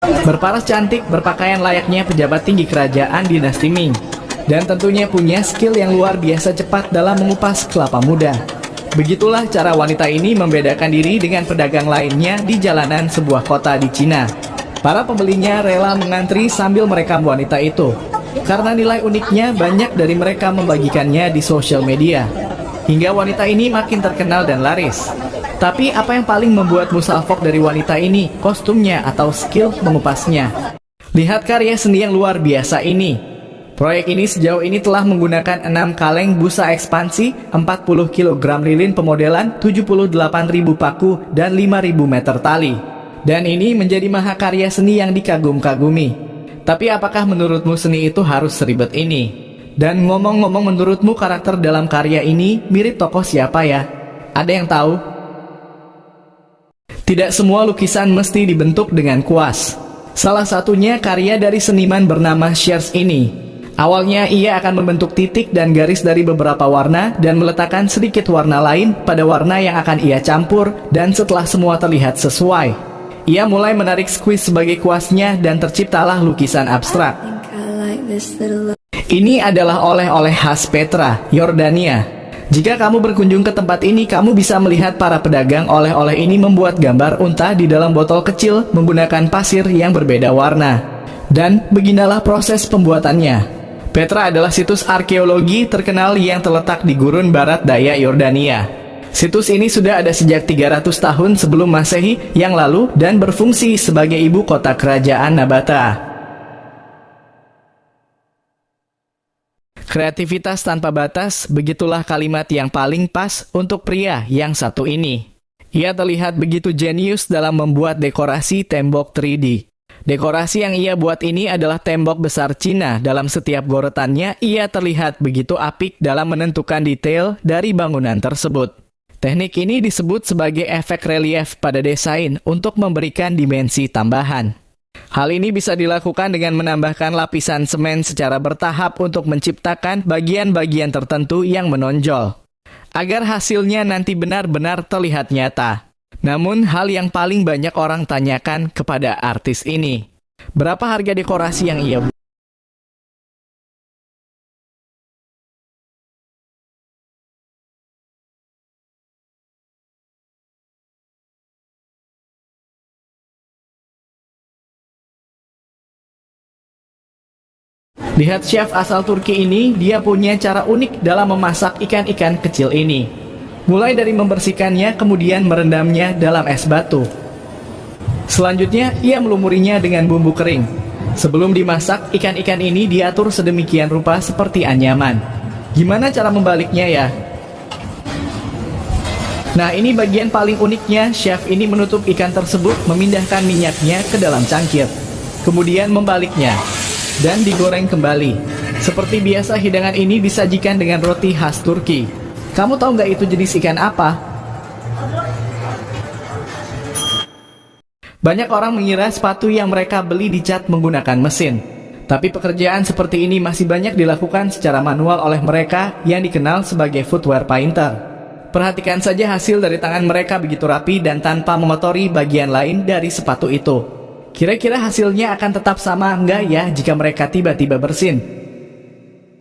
Berparas cantik, berpakaian layaknya pejabat tinggi kerajaan dinasti Ming. Dan tentunya punya skill yang luar biasa cepat dalam mengupas kelapa muda. Begitulah cara wanita ini membedakan diri dengan pedagang lainnya di jalanan sebuah kota di Cina. Para pembelinya rela mengantri sambil merekam wanita itu. Karena nilai uniknya, banyak dari mereka membagikannya di sosial media. Hingga wanita ini makin terkenal dan laris. Tapi apa yang paling membuatmu salfok dari wanita ini? Kostumnya atau skill mengupasnya? Lihat karya seni yang luar biasa ini. Proyek ini sejauh ini telah menggunakan 6 kaleng busa ekspansi, 40 kg lilin pemodelan, 78.000 paku, dan 5.000 meter tali. Dan ini menjadi mahakarya seni yang dikagum-kagumi. Tapi apakah menurutmu seni itu harus seribet ini? Dan ngomong-ngomong, menurutmu karakter dalam karya ini mirip tokoh siapa ya? Ada yang tahu? Tidak semua lukisan mesti dibentuk dengan kuas. Salah satunya karya dari seniman bernama Shears ini. Awalnya ia akan membentuk titik dan garis dari beberapa warna dan meletakkan sedikit warna lain pada warna yang akan ia campur, dan setelah semua terlihat sesuai, ia mulai menarik squeeze sebagai kuasnya dan terciptalah lukisan abstrak. Ini adalah oleh-oleh khas Petra, Yordania. Jika kamu berkunjung ke tempat ini, kamu bisa melihat para pedagang oleh-oleh ini membuat gambar unta di dalam botol kecil menggunakan pasir yang berbeda warna. Dan beginilah proses pembuatannya. Petra adalah situs arkeologi terkenal yang terletak di gurun barat daya Yordania. Situs ini sudah ada sejak 300 tahun sebelum Masehi yang lalu dan berfungsi sebagai ibu kota kerajaan Nabata. Kreativitas tanpa batas, begitulah kalimat yang paling pas untuk pria yang satu ini. Ia terlihat begitu jenius dalam membuat dekorasi tembok 3D. Dekorasi yang ia buat ini adalah tembok besar Cina. Dalam setiap goretannya, ia terlihat begitu apik dalam menentukan detail dari bangunan tersebut. Teknik ini disebut sebagai efek relief pada desain untuk memberikan dimensi tambahan. Hal ini bisa dilakukan dengan menambahkan lapisan semen secara bertahap untuk menciptakan bagian-bagian tertentu yang menonjol, agar hasilnya nanti benar-benar terlihat nyata. Namun, hal yang paling banyak orang tanyakan kepada artis ini, berapa harga dekorasi yang ia buat? Lihat chef asal Turki ini, dia punya cara unik dalam memasak ikan-ikan kecil ini. Mulai dari membersihkannya, kemudian merendamnya dalam es batu. Selanjutnya, ia melumurinya dengan bumbu kering. Sebelum dimasak, ikan-ikan ini diatur sedemikian rupa seperti anyaman. Gimana cara membaliknya ya? Nah, ini bagian paling uniknya. Chef ini menutup ikan tersebut, memindahkan minyaknya ke dalam cangkir. Kemudian membaliknya dan digoreng kembali. Seperti biasa, hidangan ini disajikan dengan roti khas Turki. Kamu tahu nggak itu jenis ikan apa? Banyak orang mengira sepatu yang mereka beli dicat menggunakan mesin. Tapi pekerjaan seperti ini masih banyak dilakukan secara manual oleh mereka yang dikenal sebagai footwear painter. Perhatikan saja hasil dari tangan mereka begitu rapi dan tanpa mengotori bagian lain dari sepatu itu. Kira-kira hasilnya akan tetap sama nggak ya jika mereka tiba-tiba bersin?